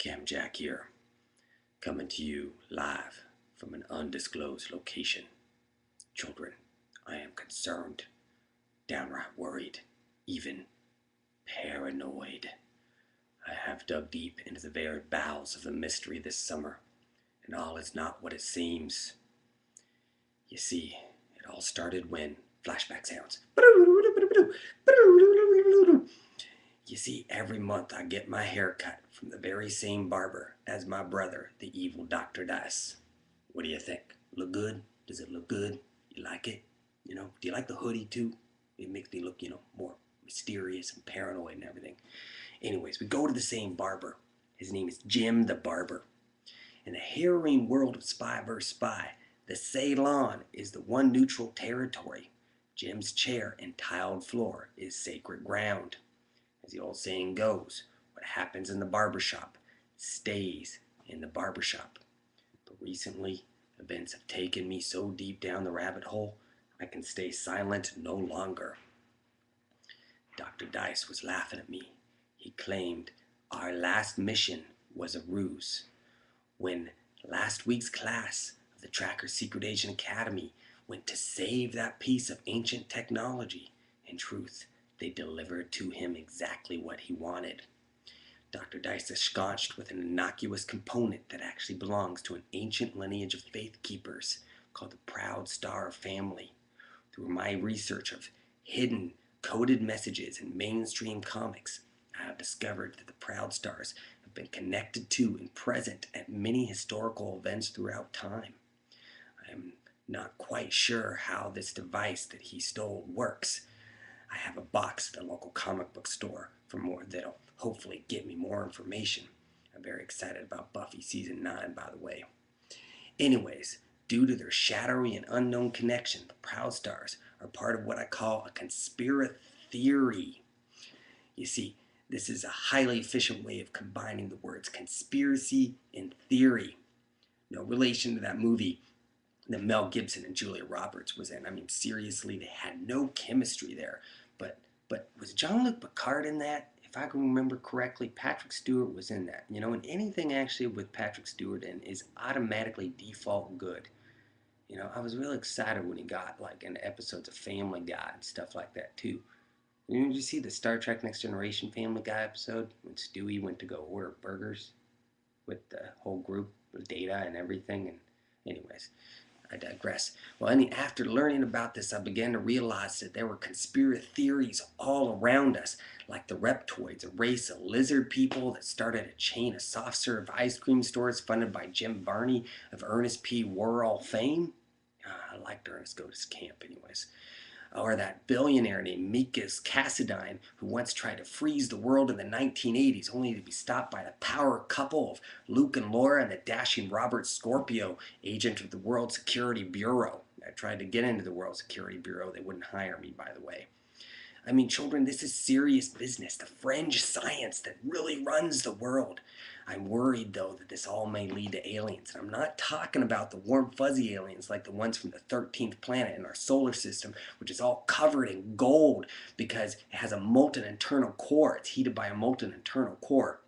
Webcam Jack here, coming to you live from an undisclosed location. Children, I am concerned, downright worried, even paranoid. I have dug deep into the very bowels of the mystery this summer, and all is not what it seems. You see, it all started when flashback sounds. You see, every month I get my hair cut from the very same barber as my brother, the evil Dr. Dice. What do you think? Look good? Does it look good? You like it? Do you like the hoodie too? It makes me look, more mysterious and paranoid and everything. Anyways, we go to the same barber. His name is Jim the Barber. In the harrowing world of Spy vs. Spy, the salon is the one neutral territory. Jim's chair and tiled floor is sacred ground. As the old saying goes, what happens in the barbershop stays in the barbershop. But recently, events have taken me so deep down the rabbit hole, I can stay silent no longer. Dr. Dice was laughing at me. He claimed our last mission was a ruse. When last week's class of the Tracker Secret Agent Academy went to save that piece of ancient technology, in truth, they delivered to him exactly what he wanted. Dr. Dice is scotched with an innocuous component that actually belongs to an ancient lineage of faith keepers called the Proud Star family. Through my research of hidden coded messages in mainstream comics, I have discovered that the Proud Stars have been connected to and present at many historical events throughout time. I am not quite sure how this device that he stole works. I have a box at the local comic book store for more that'll hopefully get me more information. I'm very excited about Buffy Season 9, by the way. Anyways, due to their shadowy and unknown connection, the Proud Stars are part of what I call a conspiracy theory. You see, this is a highly efficient way of combining the words conspiracy and theory. No relation to that movie that Mel Gibson and Julia Roberts was in. I mean, seriously, they had no chemistry there. But was Jean-Luc Picard in that? If I can remember correctly, Patrick Stewart was in that. And anything actually with Patrick Stewart in is automatically default good. I was really excited when he got like in episodes of Family Guy and stuff like that too. Did you see the Star Trek Next Generation Family Guy episode when Stewie went to go order burgers with the whole group with Data and everything? And anyways, I digress. Well, after learning about this, I began to realize that there were conspiracy theories all around us, like the Reptoids, a race of lizard people that started a chain of soft serve ice cream stores funded by Jim Varney of Ernest P. Worrell fame. I liked Ernest Goes to Camp anyways. Or that billionaire named Mikas Cassadine who once tried to freeze the world in the 1980s only to be stopped by the power couple of Luke and Laura and the dashing Robert Scorpio, agent of the World Security Bureau. I tried to get into the World Security Bureau. They wouldn't hire me, by the way. I mean, children, this is serious business, the fringe science that really runs the world. I'm worried, though, that this all may lead to aliens. And I'm not talking about the warm, fuzzy aliens like the ones from the 13th planet in our solar system, which is all covered in gold because it has a molten internal core. It's heated by a molten internal core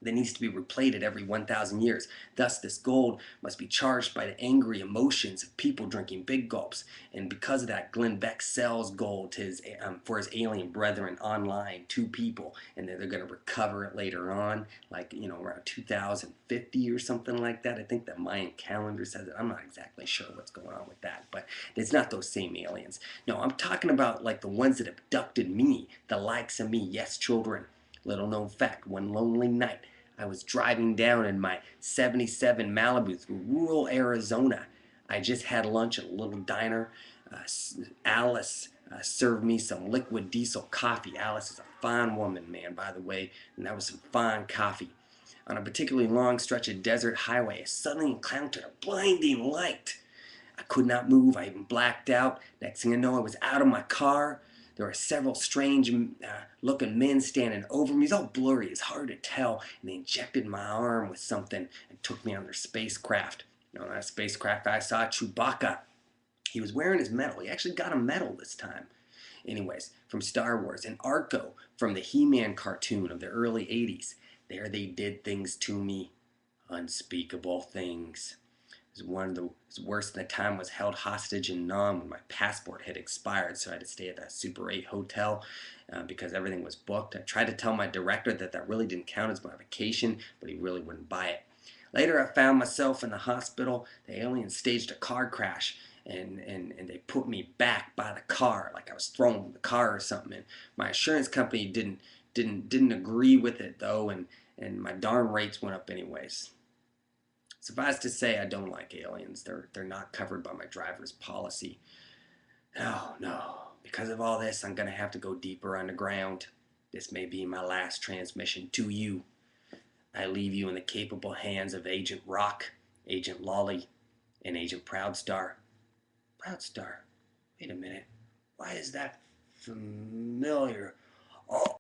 that needs to be replated every 1,000 years. Thus, this gold must be charged by the angry emotions of people drinking big gulps. And because of that, Glenn Beck sells gold to for his alien brethren online to people, and they're going to recover it later on, like around 2050 or something like that. I think the Mayan calendar says it. I'm not exactly sure what's going on with that, but it's not those same aliens. No, I'm talking about like the ones that abducted me, the likes of me. Yes, children. Little known fact, one lonely night, I was driving down in my 77 Malibu through rural Arizona. I just had lunch at a little diner. Alice served me some liquid diesel coffee. Alice is a fine woman, man, by the way, and that was some fine coffee. On a particularly long stretch of desert highway, I suddenly encountered a blinding light. I could not move. I even blacked out. Next thing I know, I was out of my car. There were several strange looking men standing over me. It's all blurry. It's hard to tell. And they injected my arm with something and took me on their spacecraft. On that spacecraft, I saw Chewbacca. He was wearing his medal. He actually got a medal this time. Anyways, from Star Wars, and Arco from the He-Man cartoon of the early 80s. There they did things to me, unspeakable things. It was one of the worse than the time I was held hostage in Nam when my passport had expired, so I had to stay at that Super 8 hotel because everything was booked. I tried to tell my director that that really didn't count as my vacation, but he really wouldn't buy it. Later, I found myself in the hospital. The aliens staged a car crash, and they put me back by the car like I was thrown from the car or something. And my insurance company didn't agree with it though, and my darn rates went up anyways. Suffice to say, I don't like aliens. They're not covered by my driver's policy. No, no. Because of all this, I'm gonna have to go deeper underground. This may be my last transmission to you. I leave you in the capable hands of Agent Rock, Agent Lolly, and Agent Proudstar. Proudstar? Wait a minute. Why is that familiar? Oh,